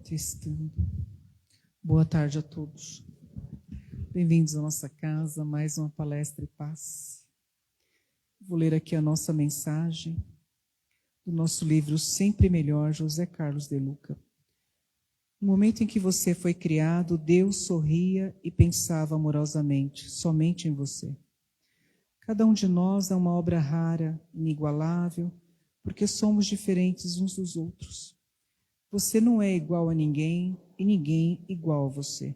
Testando. Boa tarde a todos. Bem-vindos à nossa casa, mais uma palestra e paz. Vou ler aqui a nossa mensagem do nosso livro Sempre Melhor, José Carlos de Luca. No momento em que você foi criado, Deus sorria e pensava amorosamente, somente em você. Cada um de nós é uma obra rara, inigualável, porque somos diferentes uns dos outros. Você não é igual a ninguém e ninguém igual a você.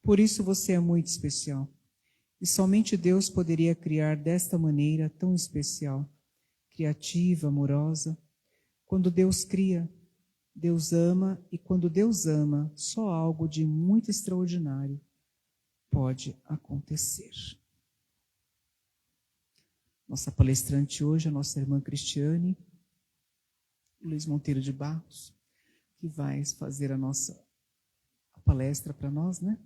Por isso você é muito especial. E somente Deus poderia criar desta maneira tão especial, criativa, amorosa. Quando Deus cria, Deus ama, e quando Deus ama, só algo de muito extraordinário pode acontecer. Nossa palestrante hoje é a nossa irmã Cristiane Luiz Monteiro de Barros, que vai fazer a palestra para nós, né?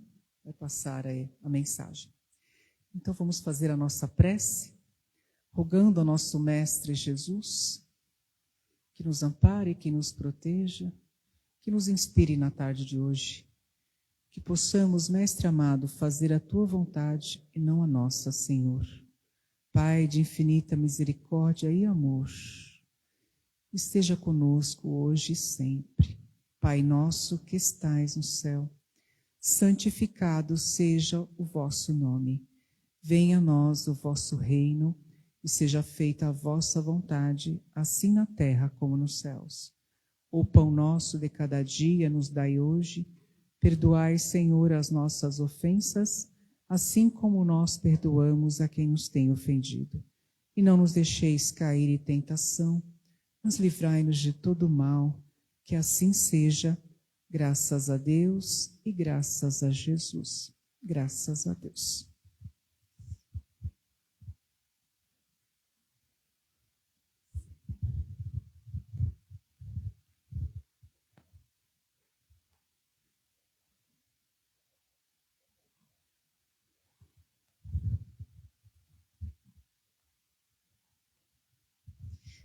Vai passar aí a mensagem. Então vamos fazer a nossa prece, rogando ao nosso Mestre Jesus, que nos ampare, que nos proteja, que nos inspire na tarde de hoje. Que possamos, Mestre amado, fazer a Tua vontade e não a nossa, Senhor. Pai de infinita misericórdia e amor, esteja conosco hoje e sempre. Pai nosso que estais no céu, santificado seja o vosso nome. Venha a nós o vosso reino e seja feita a vossa vontade, assim na terra como nos céus. O pão nosso de cada dia nos dai hoje. Perdoai, Senhor, as nossas ofensas, assim como nós perdoamos a quem nos tem ofendido. E não nos deixeis cair em tentação, mas livrai-nos de todo mal. Que assim seja, graças a Deus e graças a Jesus. Graças a Deus.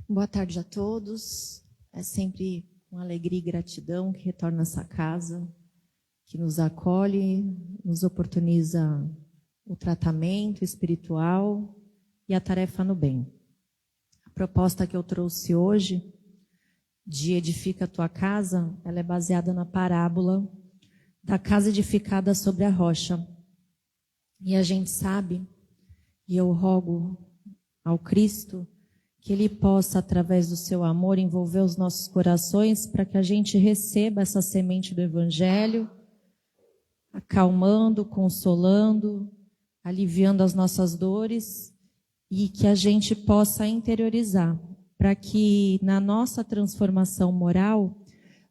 Boa tarde a todos. É sempre com alegria e gratidão que retorno a essa casa, que nos acolhe, nos oportuniza o tratamento espiritual e a tarefa no bem. A proposta que eu trouxe hoje, de Edifica a Tua Casa, ela é baseada na parábola da casa edificada sobre a rocha. E a gente sabe, e eu rogo ao Cristo, que Ele possa, através do seu amor, envolver os nossos corações para que a gente receba essa semente do Evangelho, acalmando, consolando, aliviando as nossas dores, e que a gente possa interiorizar, para que na nossa transformação moral,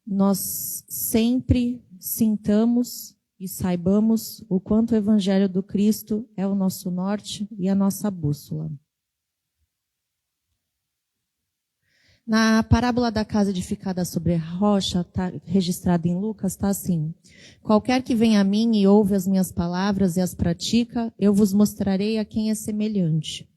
nós sempre sintamos e saibamos o quanto o Evangelho do Cristo é o nosso norte e a nossa bússola. Na parábola da casa edificada sobre a rocha, tá registrada em Lucas, está assim: qualquer que vem a mim e ouve as minhas palavras e as pratica, eu vos mostrarei a quem é semelhante.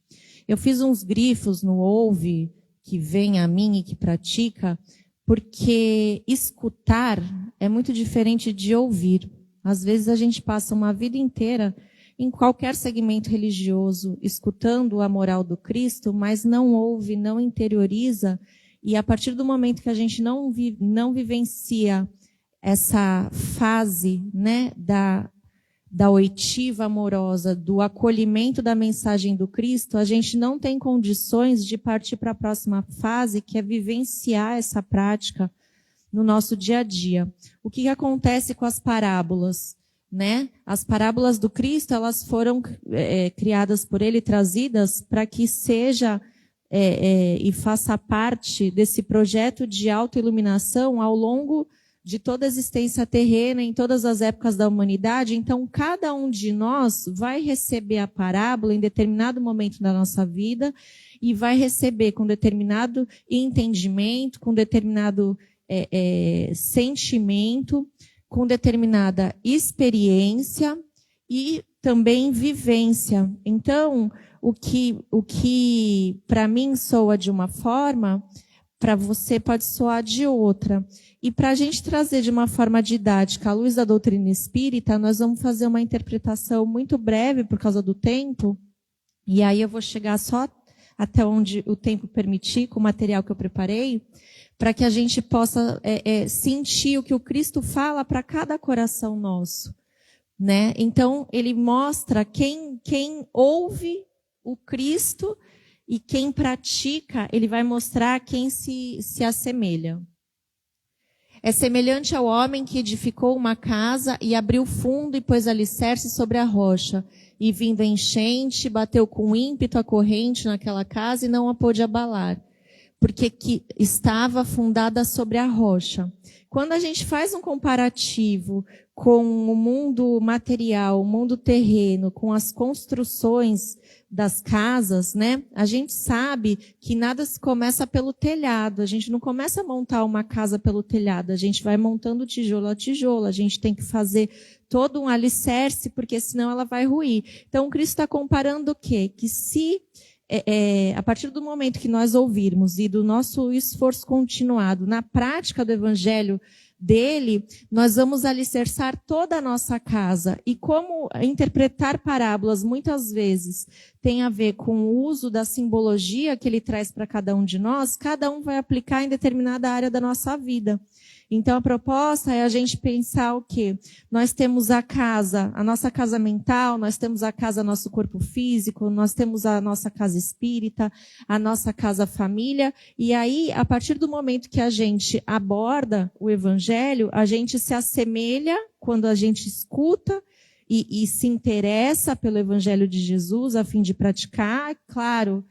Eu fiz uns grifos no ouve, que vem a mim e que pratica, porque escutar é muito diferente de ouvir. Às vezes a gente passa uma vida inteira em qualquer segmento religioso, escutando a moral do Cristo, mas não ouve, não interioriza, e a partir do momento que a gente não vivencia essa fase, né, da oitiva amorosa, do acolhimento da mensagem do Cristo, a gente não tem condições de partir para a próxima fase, que é vivenciar essa prática no nosso dia a dia. O que acontece com as parábolas? Né? As parábolas do Cristo, elas foram criadas por Ele, trazidas para que seja e faça parte desse projeto de autoiluminação ao longo de toda a existência terrena, em todas as épocas da humanidade. Então, cada um de nós vai receber a parábola em determinado momento da nossa vida e vai receber com determinado entendimento, com determinado sentimento, com determinada experiência, e também vivência. Então, o que para mim soa de uma forma, para você pode soar de outra. E para a gente trazer de uma forma didática, à luz da doutrina espírita, nós vamos fazer uma interpretação muito breve por causa do tempo. E aí eu vou chegar só até onde o tempo permitir, com o material que eu preparei, para que a gente possa sentir o que o Cristo fala para cada coração nosso, né? Então, ele mostra quem ouve o Cristo e quem pratica, ele vai mostrar quem se assemelha. É semelhante ao homem que edificou uma casa e abriu fundo e pôs alicerce sobre a rocha. E vindo a enchente, bateu com ímpeto a corrente naquela casa e não a pôde abalar, porque que estava fundada sobre a rocha. Quando a gente faz um comparativo com o mundo material, o mundo terreno, com as construções das casas, né? A gente sabe que nada se começa pelo telhado. A gente não começa a montar uma casa pelo telhado. A gente vai montando tijolo a tijolo. A gente tem que fazer todo um alicerce, porque senão ela vai ruir. Então, o Cristo está comparando o quê? Que se a partir do momento que nós ouvirmos e do nosso esforço continuado na prática do Evangelho dele, nós vamos alicerçar toda a nossa casa. E como interpretar parábolas muitas vezes tem a ver com o uso da simbologia que ele traz para cada um de nós, cada um vai aplicar em determinada área da nossa vida. Então, a proposta é a gente pensar o quê? Nós temos a casa, a nossa casa mental, nós temos a casa, nosso corpo físico, nós temos a nossa casa espírita, a nossa casa família, e aí, a partir do momento que a gente aborda o Evangelho, a gente se assemelha quando a gente escuta e se interessa pelo Evangelho de Jesus a fim de praticar, claro,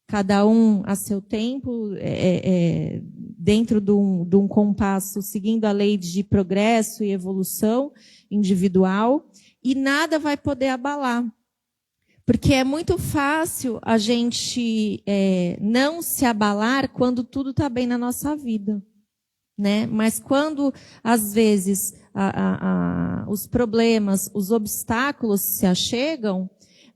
cada um a seu tempo, dentro de um compasso, seguindo a lei de progresso e evolução individual, e nada vai poder abalar. Porque é muito fácil a gente não se abalar quando tudo está bem na nossa vida, né? Mas quando, às vezes, os problemas, os obstáculos se achegam,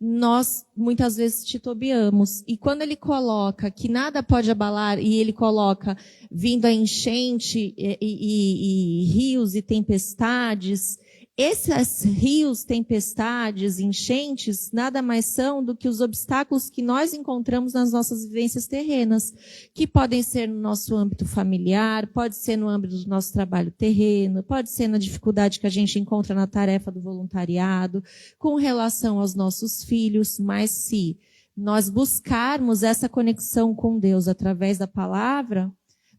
nós muitas vezes titubeamos. E quando ele coloca que nada pode abalar, e ele coloca vindo a enchente e rios e tempestades, esses rios, tempestades, enchentes, nada mais são do que os obstáculos que nós encontramos nas nossas vivências terrenas, que podem ser no nosso âmbito familiar, pode ser no âmbito do nosso trabalho terreno, pode ser na dificuldade que a gente encontra na tarefa do voluntariado, com relação aos nossos filhos, mas se nós buscarmos essa conexão com Deus através da palavra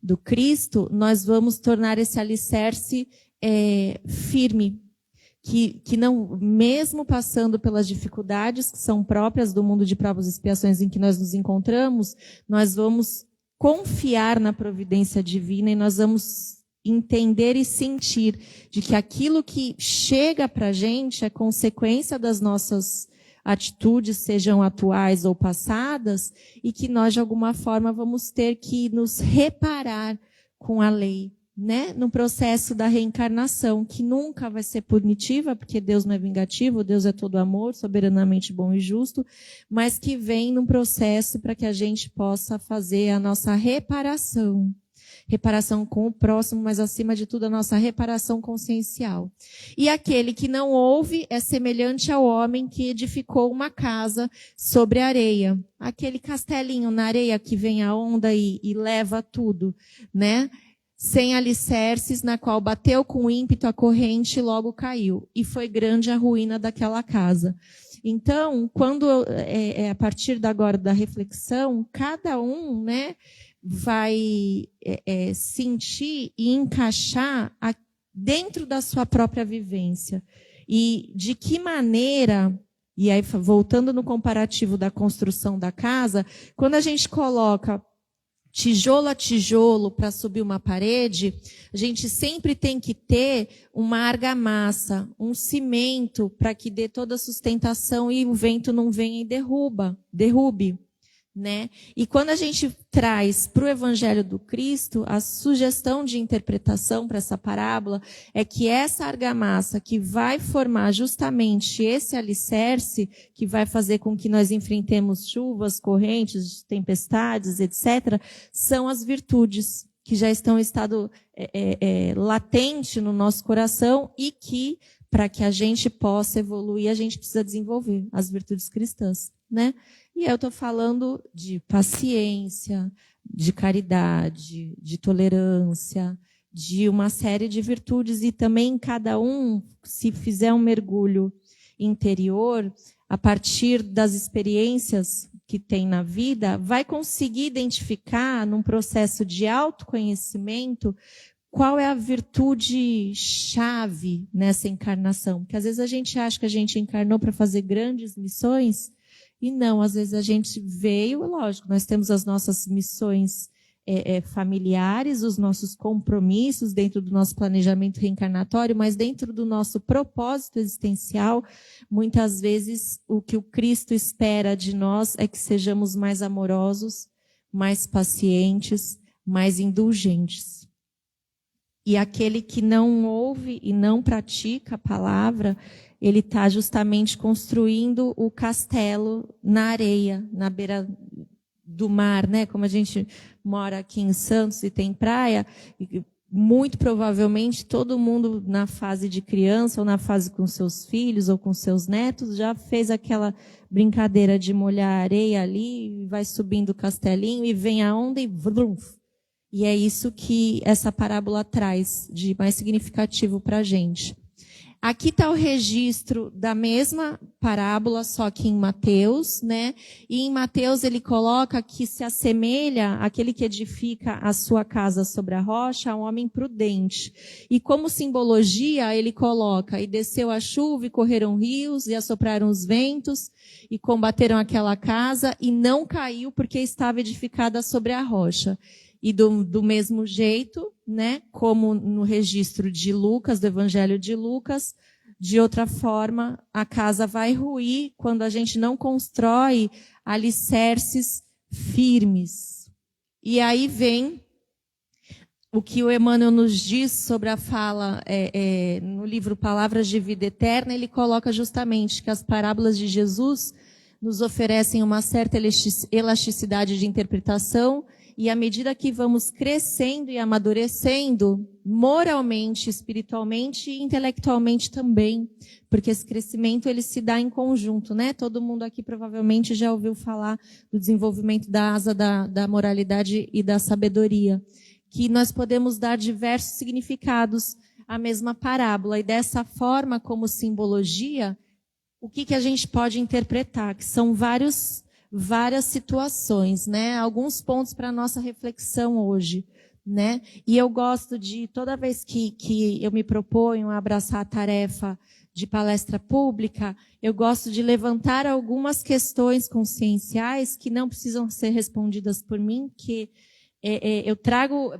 do Cristo, nós vamos tornar esse alicerce firme, que não, mesmo passando pelas dificuldades que são próprias do mundo de provas e expiações em que nós nos encontramos, nós vamos confiar na providência divina e nós vamos entender e sentir de que aquilo que chega para a gente é consequência das nossas atitudes, sejam atuais ou passadas, e que nós, de alguma forma, vamos ter que nos reparar com a lei, né? No processo da reencarnação, que nunca vai ser punitiva, porque Deus não é vingativo, Deus é todo amor, soberanamente bom e justo, mas que vem num processo para que a gente possa fazer a nossa reparação com o próximo, mas acima de tudo a nossa reparação consciencial. E aquele que não ouve é semelhante ao homem que edificou uma casa sobre a areia. Aquele castelinho na areia que vem a onda e leva tudo, né? Sem alicerces, na qual bateu com ímpeto a corrente e logo caiu. E foi grande a ruína daquela casa. Então, quando a partir agora da reflexão, cada um, né, vai sentir e encaixar dentro da sua própria vivência. E de que maneira, e aí voltando no comparativo da construção da casa, quando a gente coloca tijolo a tijolo para subir uma parede, a gente sempre tem que ter uma argamassa, um cimento para que dê toda a sustentação e o vento não venha e derrube. né? E quando a gente traz para o Evangelho do Cristo, a sugestão de interpretação para essa parábola é que essa argamassa que vai formar justamente esse alicerce, que vai fazer com que nós enfrentemos chuvas, correntes, tempestades, etc., são as virtudes que já estão em estado latente no nosso coração e que, para que a gente possa evoluir, a gente precisa desenvolver as virtudes cristãs, né? E eu estou falando de paciência, de caridade, de tolerância, de uma série de virtudes. E também cada um, se fizer um mergulho interior, a partir das experiências que tem na vida, vai conseguir identificar, num processo de autoconhecimento, qual é a virtude chave nessa encarnação. Porque às vezes a gente acha que a gente encarnou para fazer grandes missões, e não, às vezes a gente veio, lógico, nós temos as nossas missões familiares, os nossos compromissos dentro do nosso planejamento reencarnatório, mas dentro do nosso propósito existencial, muitas vezes o que o Cristo espera de nós é que sejamos mais amorosos, mais pacientes, mais indulgentes. E aquele que não ouve e não pratica a palavra, ele está justamente construindo o castelo na areia, na beira do mar, né? Como a gente mora aqui em Santos e tem praia, muito provavelmente todo mundo na fase de criança ou na fase com seus filhos ou com seus netos já fez aquela brincadeira de molhar a areia ali, vai subindo o castelinho e vem a onda e vrum. E é isso que essa parábola traz de mais significativo para a gente. Aqui está o registro da mesma parábola, só que em Mateus, né? E em Mateus ele coloca que se assemelha àquele que edifica a sua casa sobre a rocha a um homem prudente. E como simbologia ele coloca, e desceu a chuva, e correram rios, e assopraram os ventos, e combateram aquela casa, e não caiu porque estava edificada sobre a rocha. E do mesmo jeito, né, como no registro de Lucas, do Evangelho de Lucas, de outra forma, a casa vai ruir quando a gente não constrói alicerces firmes. E aí vem o que o Emmanuel nos diz sobre a fala no livro Palavras de Vida Eterna, ele coloca justamente que as parábolas de Jesus nos oferecem uma certa elasticidade de interpretação. E à medida que vamos crescendo e amadurecendo, moralmente, espiritualmente e intelectualmente também, porque esse crescimento ele se dá em conjunto, né? Todo mundo aqui provavelmente já ouviu falar do desenvolvimento da asa da moralidade e da sabedoria, que nós podemos dar diversos significados à mesma parábola. E dessa forma, como simbologia, o que a gente pode interpretar? Que são várias situações, né? Alguns pontos para a nossa reflexão hoje, né? E eu gosto de, toda vez que eu me proponho a abraçar a tarefa de palestra pública, eu gosto de levantar algumas questões conscienciais que não precisam ser respondidas por mim, que eu trago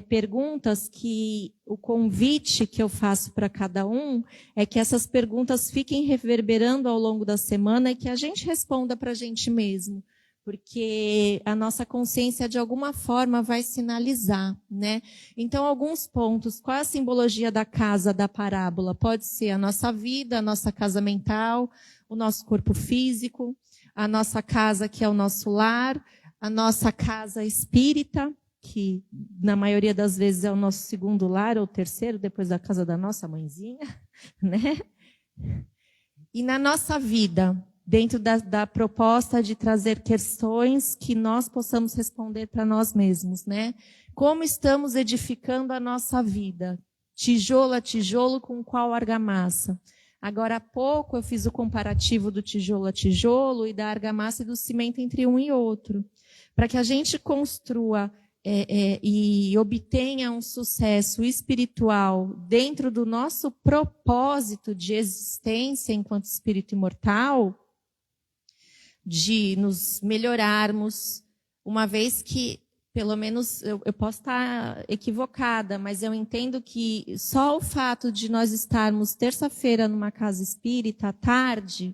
perguntas que o convite que eu faço para cada um é que essas perguntas fiquem reverberando ao longo da semana e que a gente responda para a gente mesmo, porque a nossa consciência de alguma forma vai sinalizar, né? Então, alguns pontos. Qual é a simbologia da casa da parábola? Pode ser a nossa vida, a nossa casa mental, o nosso corpo físico, a nossa casa que é o nosso lar, a nossa casa espírita, que na maioria das vezes é o nosso segundo lar ou terceiro, depois da casa da nossa mãezinha, né? E na nossa vida, dentro da proposta de trazer questões que nós possamos responder para nós mesmos, né? Como estamos edificando a nossa vida? Tijolo a tijolo com qual argamassa? Agora há pouco eu fiz o comparativo do tijolo a tijolo e da argamassa e do cimento entre um e outro. Para que a gente construa e obtenha um sucesso espiritual dentro do nosso propósito de existência enquanto espírito imortal, de nos melhorarmos, uma vez que, pelo menos, eu posso estar equivocada, mas eu entendo que só o fato de nós estarmos terça-feira numa casa espírita à tarde,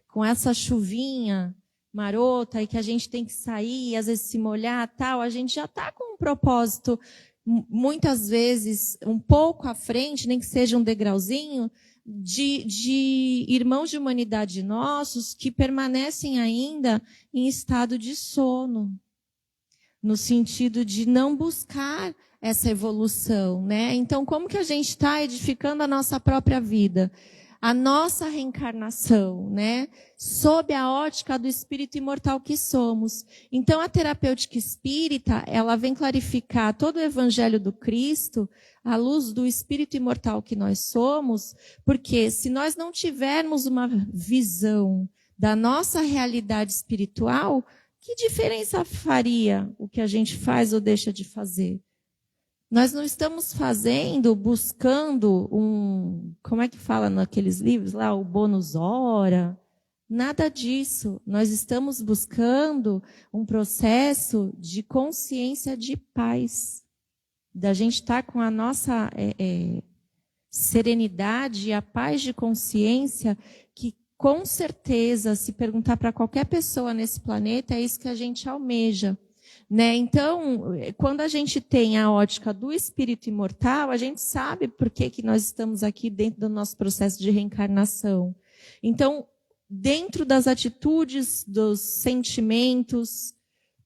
com essa chuvinha, marota e que a gente tem que sair, às vezes se molhar, tal, a gente já está com um propósito, muitas vezes, um pouco à frente, nem que seja um degrauzinho, de irmãos de humanidade nossos que permanecem ainda em estado de sono, no sentido de não buscar essa evolução, né? Então, como que a gente está edificando a nossa própria vida? A nossa reencarnação, né? Sob a ótica do espírito imortal que somos. Então, a terapêutica espírita, ela vem clarificar todo o evangelho do Cristo à luz do espírito imortal que nós somos, porque se nós não tivermos uma visão da nossa realidade espiritual, que diferença faria o que a gente faz ou deixa de fazer? Nós não estamos buscando como é que fala naqueles livros lá, o bônus hora, nada disso. Nós estamos buscando um processo de consciência de paz, da gente estar com a nossa serenidade e a paz de consciência, que com certeza, se perguntar para qualquer pessoa nesse planeta, é isso que a gente almeja. Né? Então, quando a gente tem a ótica do espírito imortal, a gente sabe por que nós estamos aqui dentro do nosso processo de reencarnação. Então, dentro das atitudes, dos sentimentos,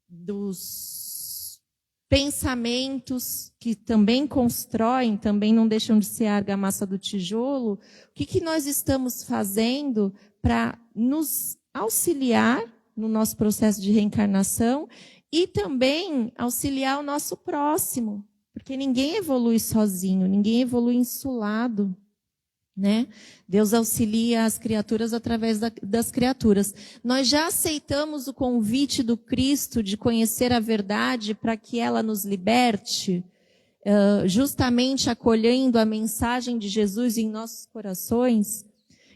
dos pensamentos, que também constroem, também não deixam de ser a argamassa do tijolo, o que nós estamos fazendo para nos auxiliar no nosso processo de reencarnação e também auxiliar o nosso próximo, porque ninguém evolui sozinho, ninguém evolui insulado, né? Deus auxilia as criaturas através das criaturas. Nós já aceitamos o convite do Cristo de conhecer a verdade para que ela nos liberte, justamente acolhendo a mensagem de Jesus em nossos corações.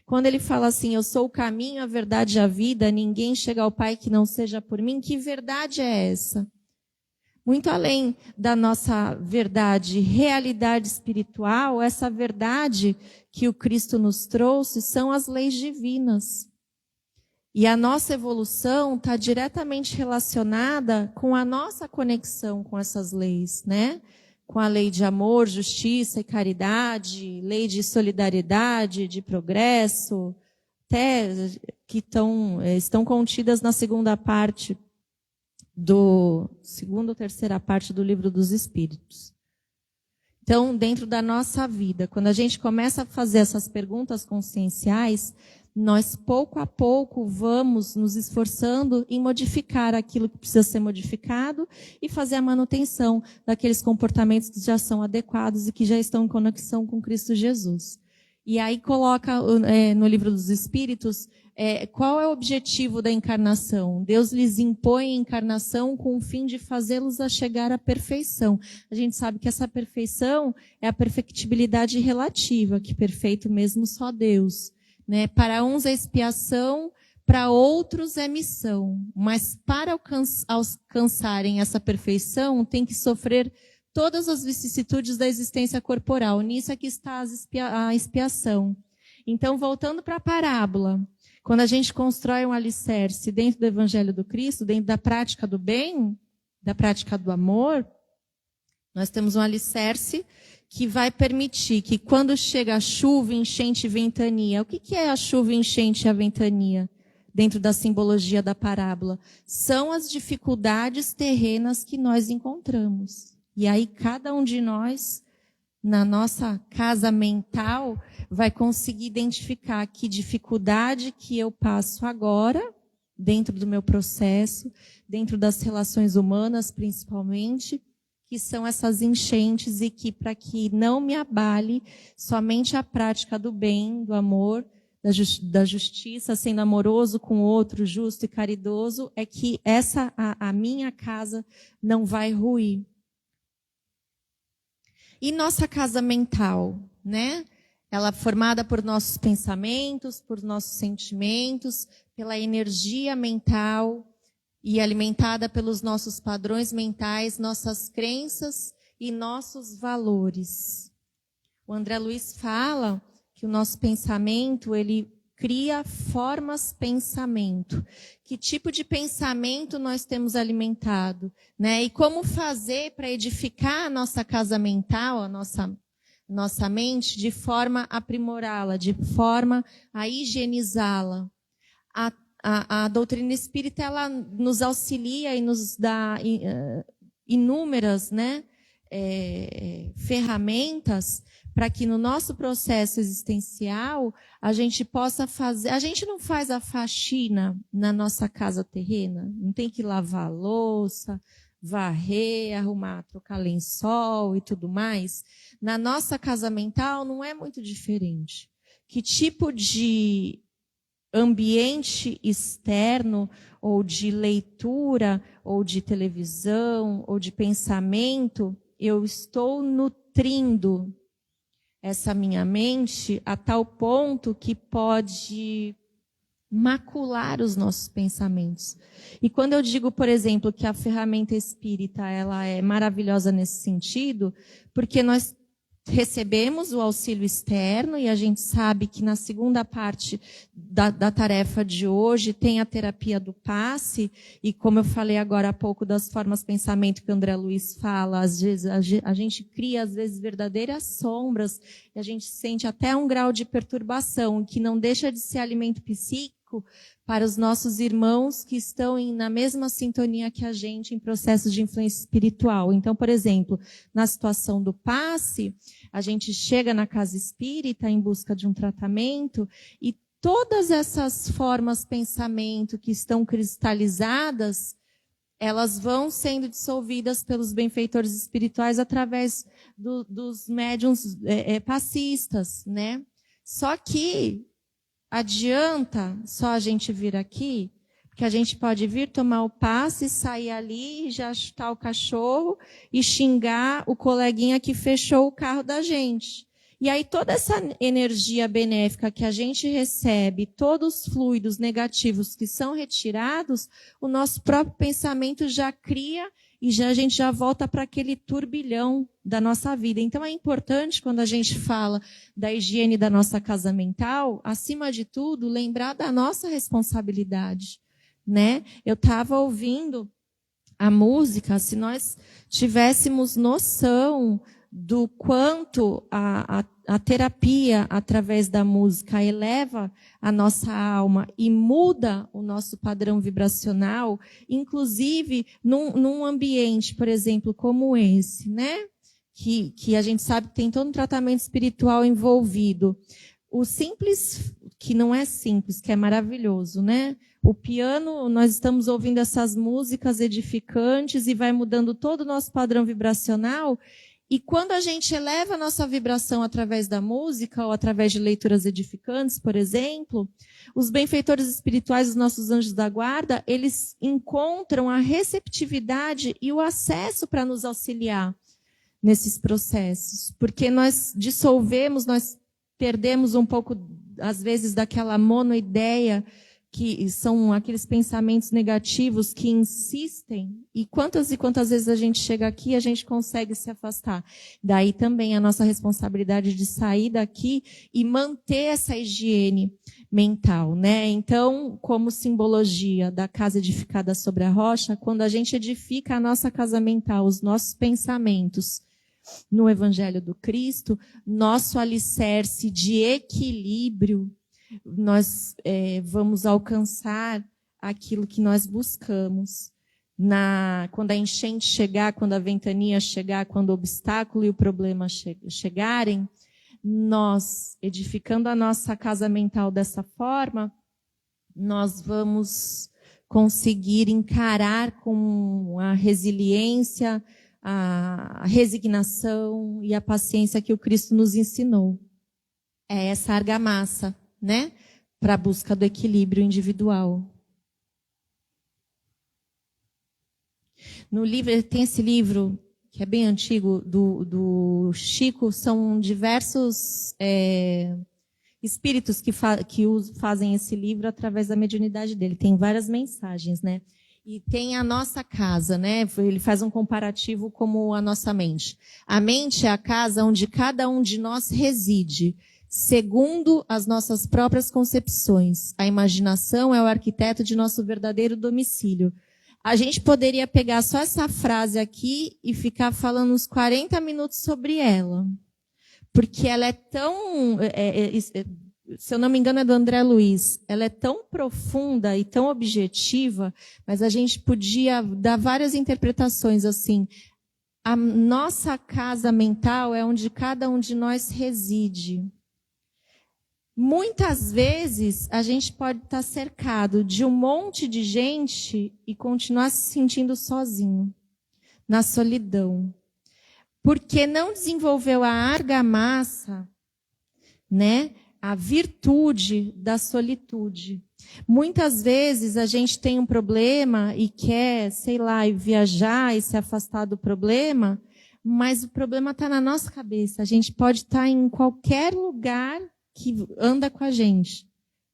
Quando ele fala assim, eu sou o caminho, a verdade e a vida, ninguém chega ao Pai que não seja por mim, que verdade é essa? Muito além da nossa verdade, realidade espiritual, essa verdade que o Cristo nos trouxe são as leis divinas. E a nossa evolução está diretamente relacionada com a nossa conexão com essas leis, né? Com a lei de amor, justiça e caridade, lei de solidariedade, de progresso, até que estão contidas na segunda ou terceira parte do Livro dos Espíritos. Então, dentro da nossa vida, quando a gente começa a fazer essas perguntas conscienciais, nós pouco a pouco vamos nos esforçando em modificar aquilo que precisa ser modificado e fazer a manutenção daqueles comportamentos que já são adequados e que já estão em conexão com Cristo Jesus. E aí coloca no Livro dos Espíritos qual é o objetivo da encarnação. Deus lhes impõe a encarnação com o fim de fazê-los a chegar à perfeição. A gente sabe que essa perfeição é a perfectibilidade relativa, que perfeito mesmo só Deus. Né? Para uns é expiação, para outros é missão. Mas para alcançarem essa perfeição, tem que sofrer todas as vicissitudes da existência corporal. Nisso é que está a expiação. Então, voltando para a parábola, quando a gente constrói um alicerce dentro do Evangelho do Cristo, dentro da prática do bem, da prática do amor, nós temos um alicerce que vai permitir que quando chega a chuva, enchente e ventania, o que é a chuva, enchente e a ventania? Dentro da simbologia da parábola, são as dificuldades terrenas que nós encontramos. E aí cada um de nós, na nossa casa mental, vai conseguir identificar que dificuldade que eu passo agora, dentro do meu processo, dentro das relações humanas principalmente, que são essas enchentes e que, para que não me abale somente a prática do bem, do amor, da justiça, sendo amoroso com o outro, justo e caridoso, é que a minha casa não vai ruir. E nossa casa mental, né? Ela é formada por nossos pensamentos, por nossos sentimentos, pela energia mental, e alimentada pelos nossos padrões mentais, nossas crenças e nossos valores. O André Luiz fala que o nosso pensamento, ele cria formas pensamento. Que tipo de pensamento nós temos alimentado, né? E como fazer para edificar a nossa casa mental, a nossa mente, de forma a aprimorá-la, de forma a higienizá-la. A doutrina espírita, ela nos auxilia e nos dá inúmeras, né, ferramentas para que no nosso processo existencial a gente possa fazer. A gente não faz a faxina na nossa casa terrena, não tem que lavar a louça, varrer, arrumar, trocar lençol e tudo mais. Na nossa casa mental não é muito diferente. Que tipo de ambiente externo, ou de leitura, ou de televisão, ou de pensamento, eu estou nutrindo essa minha mente a tal ponto que pode macular os nossos pensamentos. E quando eu digo, por exemplo, que a ferramenta espírita ela é maravilhosa nesse sentido, porque nós recebemos o auxílio externo e a gente sabe que na segunda parte da tarefa de hoje tem a terapia do passe e como eu falei agora há pouco das formas de pensamento que o André Luiz fala, às vezes a gente cria às vezes verdadeiras sombras e a gente sente até um grau de perturbação que não deixa de ser alimento psíquico para os nossos irmãos que estão na mesma sintonia que a gente em processos de influência espiritual. Então, por exemplo, na situação do passe, a gente chega na casa espírita em busca de um tratamento e todas essas formas de pensamento que estão cristalizadas, elas vão sendo dissolvidas pelos benfeitores espirituais através dos médiuns passistas, né? Só que adianta só a gente vir aqui, porque a gente pode vir tomar o passe, sair ali, já chutar o cachorro e xingar o coleguinha que fechou o carro da gente. E aí toda essa energia benéfica que a gente recebe, todos os fluidos negativos que são retirados, o nosso próprio pensamento já cria e a gente já volta para aquele turbilhão da nossa vida. Então é importante, quando a gente fala da higiene da nossa casa mental, acima de tudo, lembrar da nossa responsabilidade, né? Eu estava ouvindo a música, se nós tivéssemos noção do quanto a terapia, através da música, eleva a nossa alma e muda o nosso padrão vibracional, inclusive num ambiente, por exemplo, como esse, né? Que a gente sabe que tem todo um tratamento espiritual envolvido. O simples, que não é simples, que é maravilhoso, né? O piano, nós estamos ouvindo essas músicas edificantes e vai mudando todo o nosso padrão vibracional. E quando a gente eleva a nossa vibração através da música ou através de leituras edificantes, por exemplo, os benfeitores espirituais, os nossos anjos da guarda, eles encontram a receptividade e o acesso para nos auxiliar nesses processos. Porque nós dissolvemos, nós perdemos um pouco, às vezes, daquela monoideia, que são aqueles pensamentos negativos que insistem, e quantas vezes a gente chega aqui e a gente consegue se afastar. Daí também a nossa responsabilidade de sair daqui e manter essa higiene mental, né? Então, como simbologia da casa edificada sobre a rocha, quando a gente edifica a nossa casa mental, os nossos pensamentos no Evangelho do Cristo, nosso alicerce de equilíbrio, nós vamos alcançar aquilo que nós buscamos. Quando a enchente chegar, quando a ventania chegar, quando o obstáculo e o problema chegarem, nós, edificando a nossa casa mental dessa forma, nós vamos conseguir encarar com a resiliência, a resignação e a paciência que o Cristo nos ensinou. É essa argamassa, né? Para a busca do equilíbrio individual. No livro, tem esse livro, que é bem antigo, do Chico, são diversos espíritos que fazem esse livro através da mediunidade dele. Tem várias mensagens, né? E tem a nossa casa, né? Ele faz um comparativo como a nossa mente. A mente é a casa onde cada um de nós reside. segundo as nossas próprias concepções. A imaginação é o arquiteto de nosso verdadeiro domicílio. A gente poderia pegar só essa frase aqui e ficar falando uns 40 minutos sobre ela. Porque ela é tão... se eu não me engano, é do André Luiz. Ela é tão profunda e tão objetiva, mas a gente podia dar várias interpretações assim. A nossa casa mental é onde cada um de nós reside. Muitas vezes, a gente pode estar cercado de um monte de gente e continuar se sentindo sozinho, na solidão. Porque não desenvolveu a argamassa, né? A virtude da solitude. Muitas vezes a gente tem um problema e quer, sei lá, viajar e se afastar do problema, mas o problema está na nossa cabeça. A gente pode estar em qualquer lugar que anda com a gente,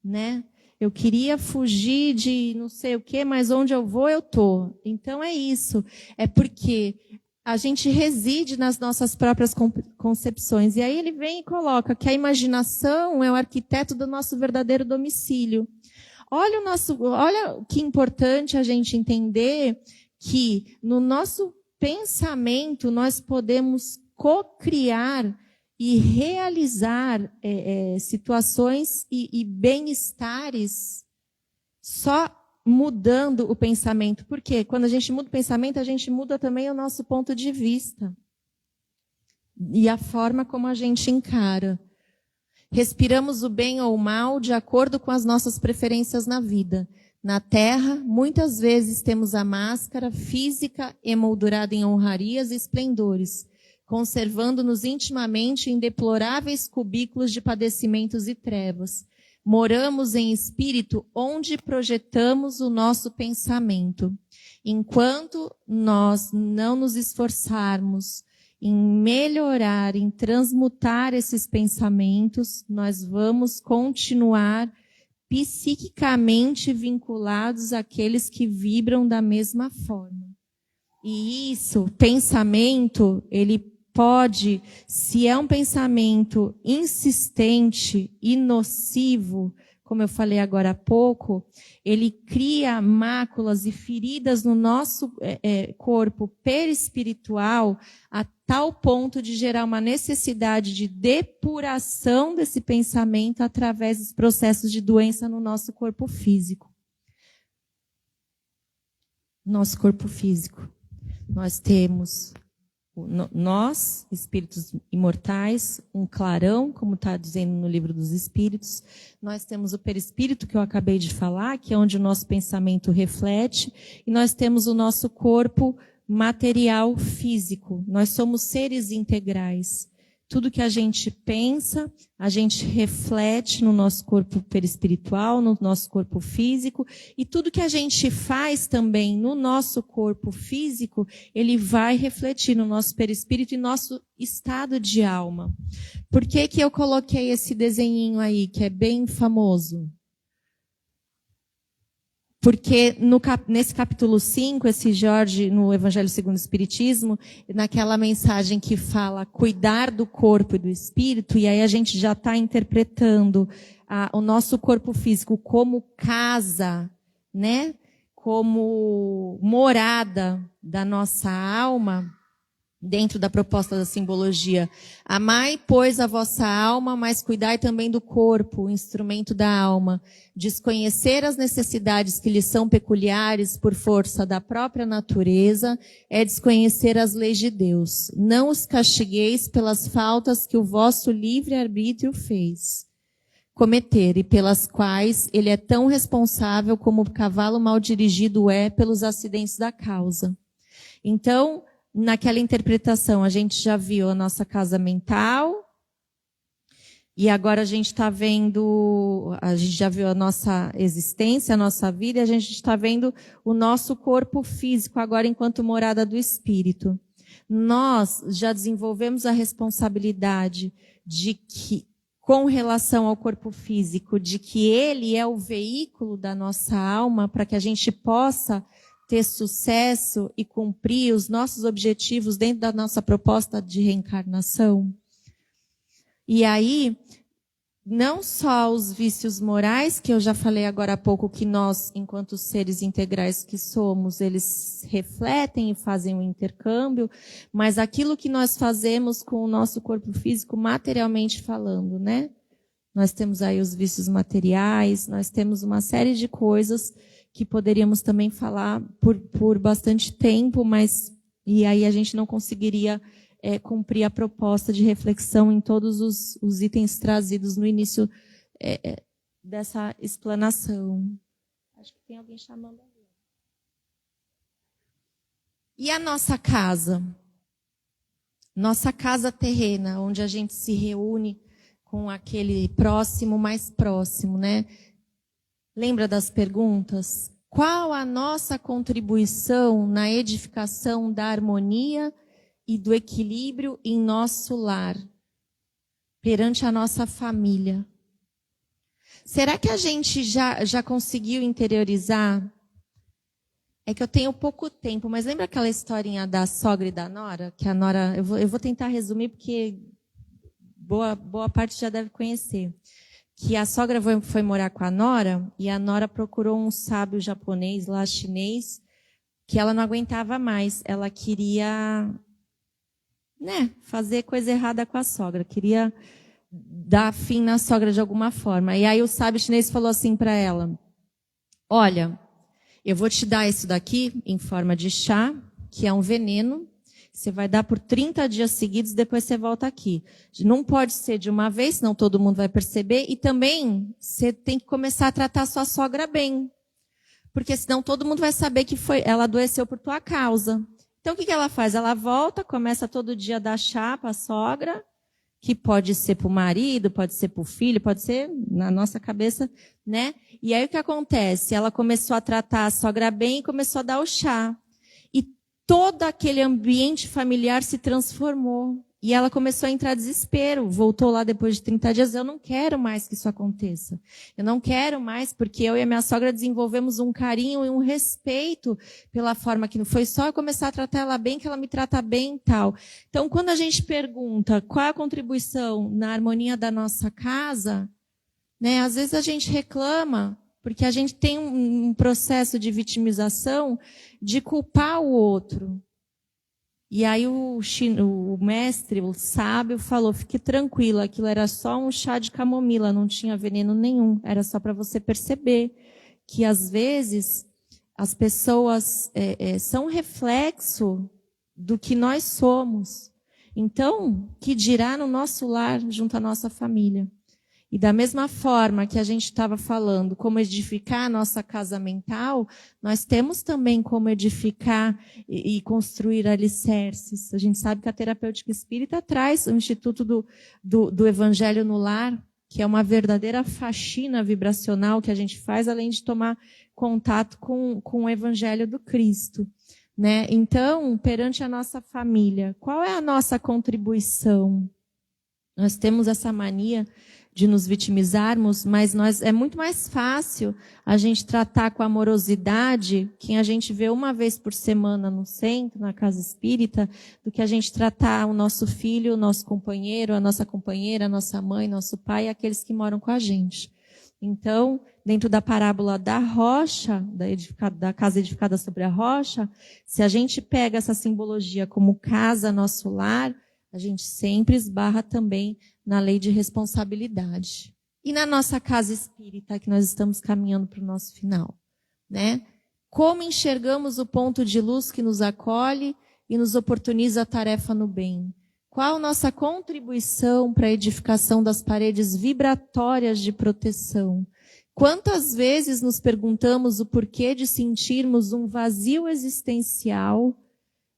né? Eu queria fugir de não sei o quê, mas onde eu vou, eu tô. Então é isso. É porque a gente reside nas nossas próprias concepções. E aí ele vem e coloca que a imaginação é o arquiteto do nosso verdadeiro domicílio. Olha que importante a gente entender que no nosso pensamento nós podemos co-criar e realizar situações e bem-estares só mudando o pensamento. Por quê? Quando a gente muda o pensamento, a gente muda também o nosso ponto de vista e a forma como a gente encara. Respiramos o bem ou o mal de acordo com as nossas preferências na vida. Na Terra, muitas vezes temos a máscara física emoldurada em honrarias e esplendores, conservando-nos intimamente em deploráveis cubículos de padecimentos e trevas. Moramos em espírito onde projetamos o nosso pensamento. Enquanto nós não nos esforçarmos em melhorar, em transmutar esses pensamentos, nós vamos continuar psiquicamente vinculados àqueles que vibram da mesma forma. E isso, pensamento, ele pode, se é um pensamento insistente e nocivo, como eu falei agora há pouco, ele cria máculas e feridas no nosso corpo perispiritual a tal ponto de gerar uma necessidade de depuração desse pensamento através dos processos de doença no nosso corpo físico. Nosso corpo físico. Nós temos, nós, espíritos imortais, um clarão, como está dizendo no livro dos espíritos. Nós temos o perispírito, que eu acabei de falar, que é onde o nosso pensamento reflete. E nós temos o nosso corpo material físico. Nós somos seres integrais. Tudo que a gente pensa, a gente reflete no nosso corpo perispiritual, no nosso corpo físico, e tudo que a gente faz também no nosso corpo físico, ele vai refletir no nosso perispírito e nosso estado de alma. Por que que eu coloquei esse desenhinho aí, que é bem famoso? Porque nesse capítulo 5, esse Jorge, no Evangelho segundo o Espiritismo, naquela mensagem que fala cuidar do corpo e do espírito, e aí a gente já está interpretando o nosso corpo físico como casa, né? Como morada da nossa alma, dentro da proposta da simbologia. Amai, pois, a vossa alma, mas cuidai também do corpo, o instrumento da alma. Desconhecer as necessidades que lhes são peculiares por força da própria natureza é desconhecer as leis de Deus. Não os castigueis pelas faltas que o vosso livre-arbítrio fez cometer e pelas quais ele é tão responsável como o cavalo mal dirigido é pelos acidentes da causa. Então, naquela interpretação, a gente já viu a nossa casa mental, e agora a gente está vendo, a gente já viu a nossa existência, a nossa vida, e a gente está vendo o nosso corpo físico agora enquanto morada do espírito. Nós já desenvolvemos a responsabilidade de que, com relação ao corpo físico, de que ele é o veículo da nossa alma para que a gente possa ter sucesso e cumprir os nossos objetivos dentro da nossa proposta de reencarnação. E aí, não só os vícios morais, que eu já falei agora há pouco, que nós, enquanto seres integrais que somos, eles refletem e fazem um intercâmbio, mas aquilo que nós fazemos com o nosso corpo físico, materialmente falando, né? Nós temos aí os vícios materiais, nós temos uma série de coisas que poderíamos também falar por bastante tempo, mas e aí a gente não conseguiria cumprir a proposta de reflexão em todos os itens trazidos no início dessa explanação. Acho que tem alguém chamando ali. E a nossa casa? Nossa casa terrena, onde a gente se reúne com aquele próximo mais próximo, né? Lembra das perguntas? Qual a nossa contribuição na edificação da harmonia e do equilíbrio em nosso lar, perante a nossa família? Será que a gente já conseguiu interiorizar? É que eu tenho pouco tempo, mas lembra aquela historinha da sogra e da nora? Que a nora, eu vou tentar resumir porque boa parte já deve conhecer. Que a sogra foi morar com a nora e a nora procurou um sábio japonês lá, chinês, que ela não aguentava mais. Ela queria, fazer coisa errada com a sogra, queria dar fim na sogra de alguma forma. E aí o sábio chinês falou assim para ela: olha, eu vou te dar isso daqui em forma de chá, que é um veneno. Você vai dar por 30 dias seguidos, depois você volta aqui. Não pode ser de uma vez, senão todo mundo vai perceber. E também você tem que começar a tratar a sua sogra bem. Porque senão todo mundo vai saber que ela adoeceu por tua causa. Então o que ela faz? Ela volta, começa todo dia a dar chá para a sogra, que pode ser para o marido, pode ser para o filho, pode ser na nossa cabeça, né? E aí o que acontece? Ela começou a tratar a sogra bem e começou a dar o chá. Todo aquele ambiente familiar se transformou. E ela começou a entrar em desespero. Voltou lá depois de 30 dias. Eu não quero mais que isso aconteça. Eu não quero mais, porque eu e a minha sogra desenvolvemos um carinho e um respeito pela forma que não foi só eu começar a tratar ela bem, que ela me trata bem e tal. Então, quando a gente pergunta qual é a contribuição na harmonia da nossa casa, né, às vezes a gente reclama, porque a gente tem um processo de vitimização de culpar o outro. E aí o mestre, o sábio, falou: fique tranquilo, aquilo era só um chá de camomila, não tinha veneno nenhum. Era só para você perceber que, às vezes, as pessoas são reflexo do que nós somos. Então, que dirá no nosso lar, junto à nossa família? E da mesma forma que a gente estava falando como edificar a nossa casa mental, nós temos também como edificar e construir alicerces. A gente sabe que a terapêutica espírita traz o Instituto do Evangelho no Lar, que é uma verdadeira faxina vibracional que a gente faz, além de tomar contato com o Evangelho do Cristo, né? Então, perante a nossa família, qual é a nossa contribuição? Nós temos essa mania de nos vitimizarmos, mas é muito mais fácil a gente tratar com amorosidade quem a gente vê uma vez por semana no centro, na casa espírita, do que a gente tratar o nosso filho, o nosso companheiro, a nossa companheira, a nossa mãe, nosso pai, aqueles que moram com a gente. Então, dentro da parábola da rocha, da casa edificada sobre a rocha, se a gente pega essa simbologia como casa, nosso lar, a gente sempre esbarra também na lei de responsabilidade. E na nossa casa espírita, que nós estamos caminhando para o nosso final, né? Como enxergamos o ponto de luz que nos acolhe e nos oportuniza a tarefa no bem? Qual a nossa contribuição para a edificação das paredes vibratórias de proteção? Quantas vezes nos perguntamos o porquê de sentirmos um vazio existencial,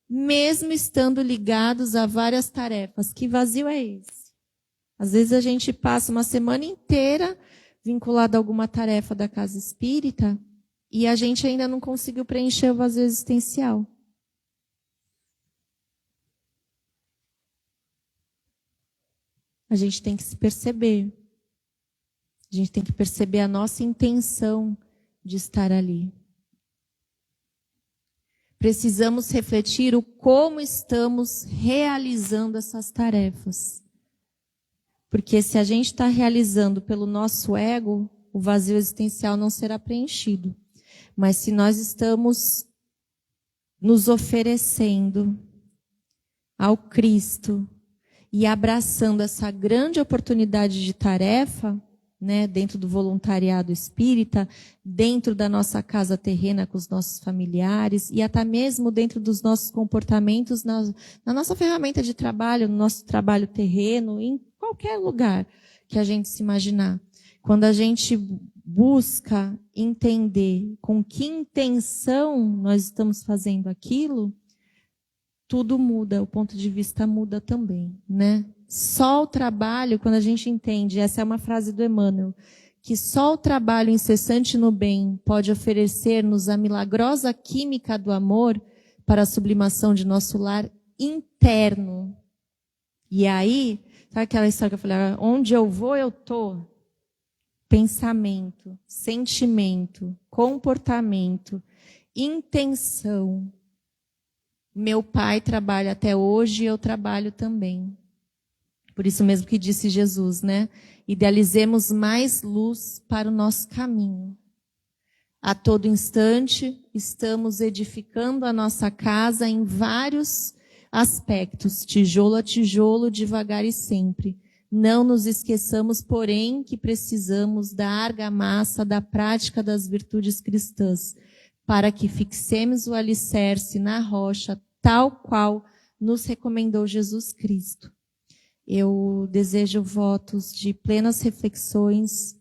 mesmo estando ligados a várias tarefas? Que vazio é esse? Às vezes a gente passa uma semana inteira vinculado a alguma tarefa da casa espírita e a gente ainda não conseguiu preencher o vazio existencial. A gente tem que se perceber. A gente tem que perceber a nossa intenção de estar ali. Precisamos refletir o como estamos realizando essas tarefas. Porque se a gente está realizando pelo nosso ego, o vazio existencial não será preenchido. Mas se nós estamos nos oferecendo ao Cristo e abraçando essa grande oportunidade de tarefa, né, dentro do voluntariado espírita, dentro da nossa casa terrena com os nossos familiares e até mesmo dentro dos nossos comportamentos na nossa ferramenta de trabalho, no nosso trabalho terreno, em qualquer lugar que a gente se imaginar. Quando a gente busca entender com que intenção nós estamos fazendo aquilo, tudo muda, o ponto de vista muda também, né? Só o trabalho, quando a gente entende, essa é uma frase do Emmanuel, que só o trabalho incessante no bem pode oferecer-nos a milagrosa química do amor para a sublimação de nosso lar interno. E aí, sabe aquela história que eu falei, onde eu vou, eu tô. Pensamento, sentimento, comportamento, intenção. Meu pai trabalha até hoje e eu trabalho também. Por isso mesmo que disse Jesus, né? Idealizemos mais luz para o nosso caminho. A todo instante, estamos edificando a nossa casa em vários aspectos, tijolo a tijolo, devagar e sempre. Não nos esqueçamos, porém, que precisamos da argamassa da prática das virtudes cristãs, para que fixemos o alicerce na rocha, tal qual nos recomendou Jesus Cristo. Eu desejo votos de plenas reflexões,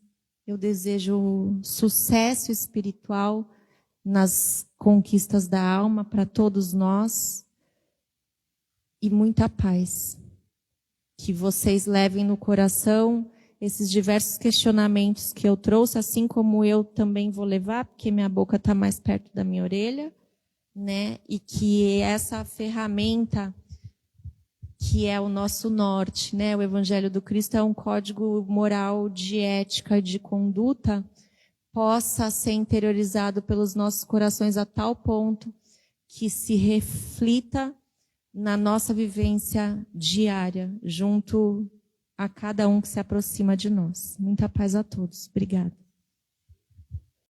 eu desejo sucesso espiritual nas conquistas da alma para todos nós e muita paz. Que vocês levem no coração esses diversos questionamentos que eu trouxe, assim como eu também vou levar, porque minha boca está mais perto da minha orelha, né? E que essa ferramenta que é o nosso norte, né? O Evangelho do Cristo é um código moral de ética, de conduta, possa ser interiorizado pelos nossos corações a tal ponto que se reflita na nossa vivência diária, junto a cada um que se aproxima de nós. Muita paz a todos. Obrigada.